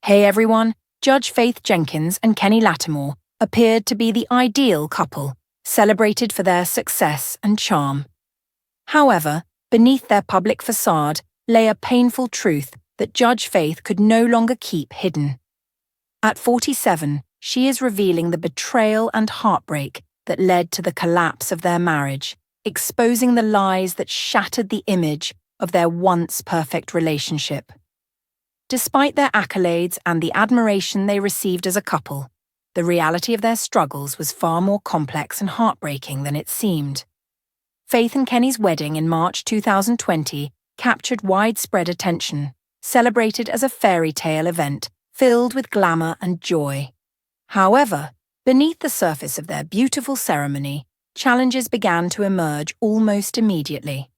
Hey everyone, Judge Faith Jenkins and Kenny Latimore appeared to be the ideal couple, celebrated for their success and charm. However, beneath their public facade lay a painful truth that Judge Faith could no longer keep hidden. At 47, she is revealing the betrayal and heartbreak that led to the collapse of their marriage, exposing the lies that shattered the image of their once perfect relationship. Despite their accolades and the admiration they received as a couple, the reality of their struggles was far more complex and heartbreaking than it seemed. Faith and Kenny's wedding in March 2020 captured widespread attention, celebrated as a fairy tale event filled with glamour and joy. However, beneath the surface of their beautiful ceremony, challenges began to emerge almost immediately.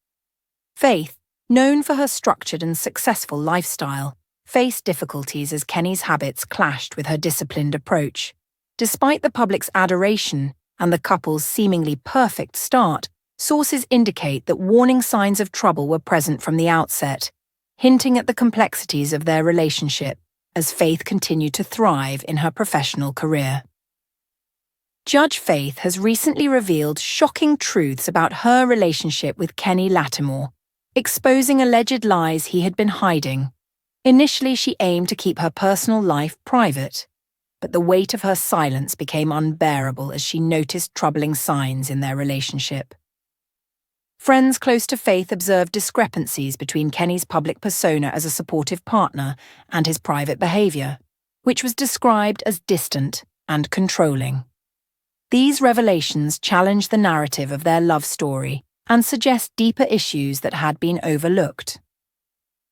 Faith, known for her structured and successful lifestyle, faced difficulties as Kenny's habits clashed with her disciplined approach. Despite the public's adoration and the couple's seemingly perfect start, sources indicate that warning signs of trouble were present from the outset, hinting at the complexities of their relationship as Faith continued to thrive in her professional career. Judge Faith has recently revealed shocking truths about her relationship with Kenny Latimore, exposing alleged lies he had been hiding. Initially, she aimed to keep her personal life private, but the weight of her silence became unbearable as she noticed troubling signs in their relationship. Friends close to Faith observed discrepancies between Kenny's public persona as a supportive partner and his private behavior, which was described as distant and controlling. These revelations challenge the narrative of their love story and suggest deeper issues that had been overlooked.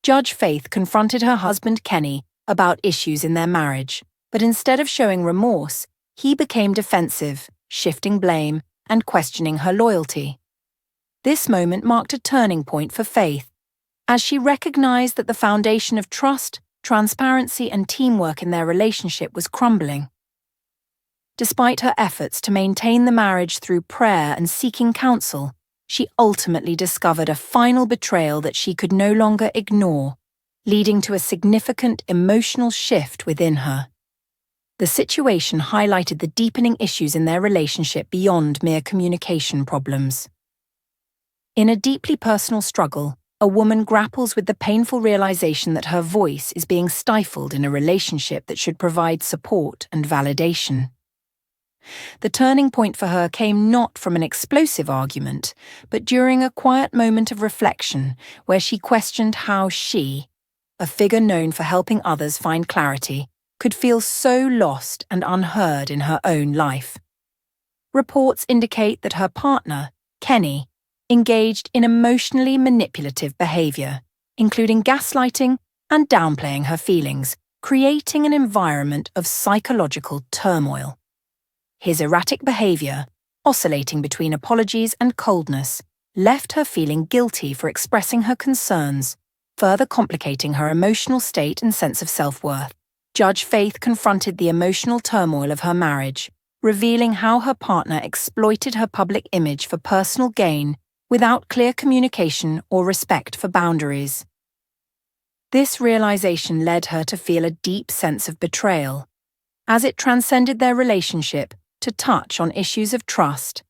Judge Faith confronted her husband Kenny about issues in their marriage, but instead of showing remorse, he became defensive, shifting blame and questioning her loyalty. This moment marked a turning point for Faith, as she recognized that the foundation of trust, transparency, and teamwork in their relationship was crumbling. Despite her efforts to maintain the marriage through prayer and seeking counsel, she ultimately discovered a final betrayal that she could no longer ignore, leading to a significant emotional shift within her. The situation highlighted the deepening issues in their relationship beyond mere communication problems. In a deeply personal struggle, a woman grapples with the painful realization that her voice is being stifled in a relationship that should provide support and validation. The turning point for her came not from an explosive argument, but during a quiet moment of reflection where she questioned how she, a figure known for helping others find clarity, could feel so lost and unheard in her own life. Reports indicate that her partner, Kenny, engaged in emotionally manipulative behavior, including gaslighting and downplaying her feelings, creating an environment of psychological turmoil. His erratic behavior, oscillating between apologies and coldness, left her feeling guilty for expressing her concerns, further complicating her emotional state and sense of self-worth. Judge Faith confronted the emotional turmoil of her marriage, revealing how her partner exploited her public image for personal gain without clear communication or respect for boundaries. This realization led her to feel a deep sense of betrayal, as it transcended their relationship to touch on issues of trust,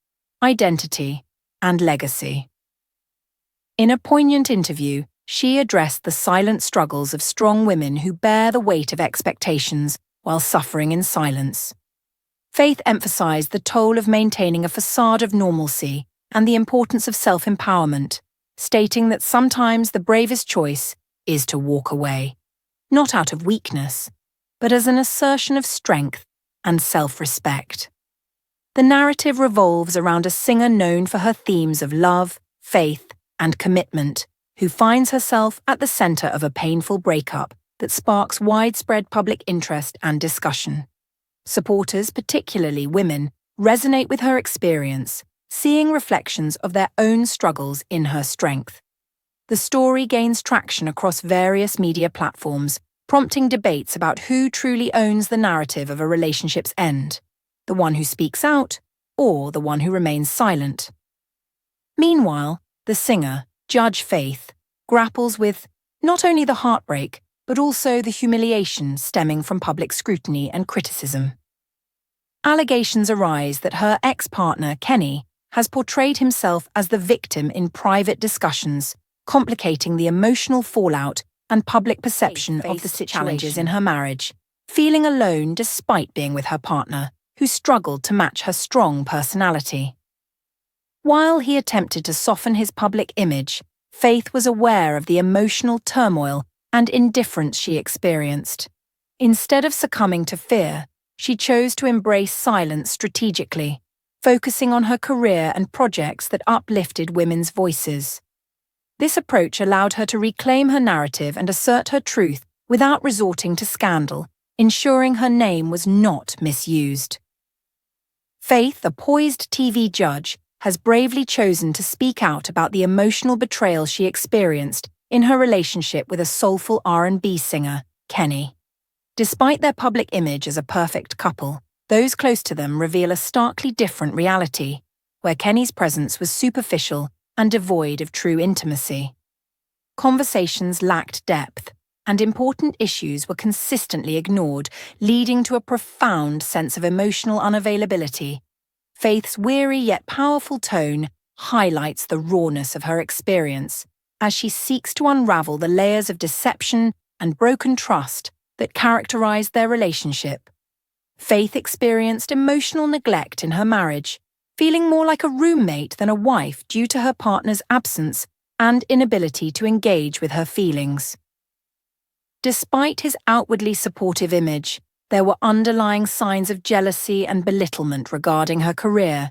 identity, and legacy. In a poignant interview, she addressed the silent struggles of strong women who bear the weight of expectations while suffering in silence. Faith emphasized the toll of maintaining a facade of normalcy and the importance of self-empowerment, stating that sometimes the bravest choice is to walk away, not out of weakness, but as an assertion of strength and self-respect. The narrative revolves around a singer known for her themes of love, faith, and commitment, who finds herself at the center of a painful breakup that sparks widespread public interest and discussion. Supporters, particularly women, resonate with her experience, seeing reflections of their own struggles in her strength. The story gains traction across various media platforms, prompting debates about who truly owns the narrative of a relationship's end, the one who speaks out or the one who remains silent. Meanwhile, the singer, Judge Faith, grapples with not only the heartbreak, but also the humiliation stemming from public scrutiny and criticism. Allegations arise that her ex-partner, Kenny, has portrayed himself as the victim in private discussions, complicating the emotional fallout and public perception of the challenges in her marriage, feeling alone despite being with her partner, who struggled to match her strong personality. While he attempted to soften his public image, Faith was aware of the emotional turmoil and indifference she experienced. Instead of succumbing to fear, she chose to embrace silence strategically, focusing on her career and projects that uplifted women's voices. This approach allowed her to reclaim her narrative and assert her truth without resorting to scandal, ensuring her name was not misused. Faith, a poised TV judge, has bravely chosen to speak out about the emotional betrayal she experienced in her relationship with a soulful R&B singer, Kenny. Despite their public image as a perfect couple, those close to them reveal a starkly different reality, where Kenny's presence was superficial and devoid of true intimacy. Conversations lacked depth, and important issues were consistently ignored, leading to a profound sense of emotional unavailability. Faith's weary yet powerful tone highlights the rawness of her experience as she seeks to unravel the layers of deception and broken trust that characterized their relationship. Faith experienced emotional neglect in her marriage, feeling more like a roommate than a wife due to her partner's absence and inability to engage with her feelings. Despite his outwardly supportive image, there were underlying signs of jealousy and belittlement regarding her career,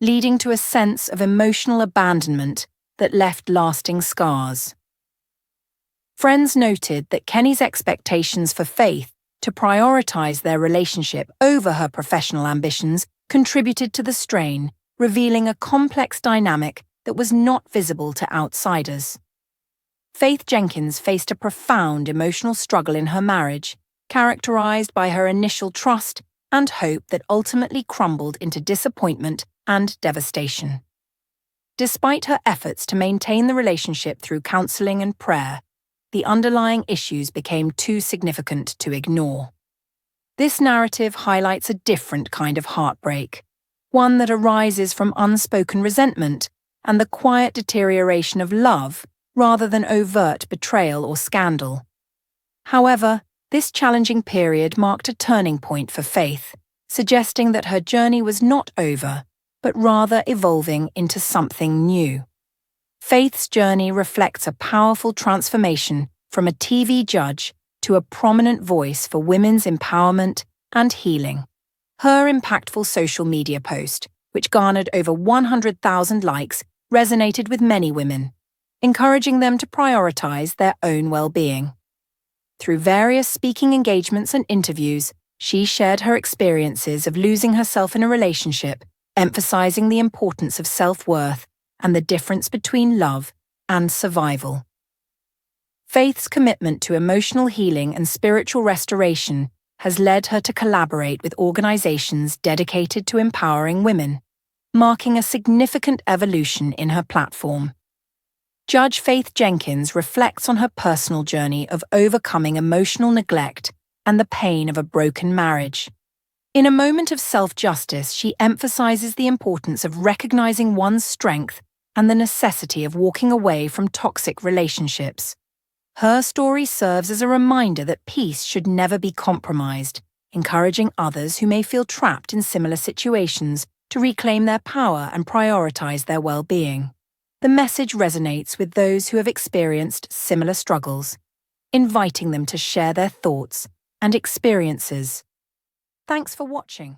leading to a sense of emotional abandonment that left lasting scars. Friends noted that Kenny's expectations for Faith to prioritize their relationship over her professional ambitions contributed to the strain, revealing a complex dynamic that was not visible to outsiders. Faith Jenkins faced a profound emotional struggle in her marriage, characterized by her initial trust and hope that ultimately crumbled into disappointment and devastation. Despite her efforts to maintain the relationship through counseling and prayer, the underlying issues became too significant to ignore. This narrative highlights a different kind of heartbreak, one that arises from unspoken resentment and the quiet deterioration of love rather than overt betrayal or scandal. However, this challenging period marked a turning point for Faith, suggesting that her journey was not over, but rather evolving into something new. Faith's journey reflects a powerful transformation from a TV judge to a prominent voice for women's empowerment and healing. Her impactful social media post, which garnered over 100,000 likes, resonated with many women, encouraging them to prioritize their own well-being. Through various speaking engagements and interviews, she shared her experiences of losing herself in a relationship, emphasizing the importance of self-worth and the difference between love and survival. Faith's commitment to emotional healing and spiritual restoration has led her to collaborate with organizations dedicated to empowering women, marking a significant evolution in her platform. Judge Faith Jenkins reflects on her personal journey of overcoming emotional neglect and the pain of a broken marriage. In a moment of self-justice, she emphasizes the importance of recognizing one's strength and the necessity of walking away from toxic relationships. Her story serves as a reminder that peace should never be compromised, encouraging others who may feel trapped in similar situations to reclaim their power and prioritize their well-being. The message resonates with those who have experienced similar struggles, inviting them to share their thoughts and experiences. Thanks for watching.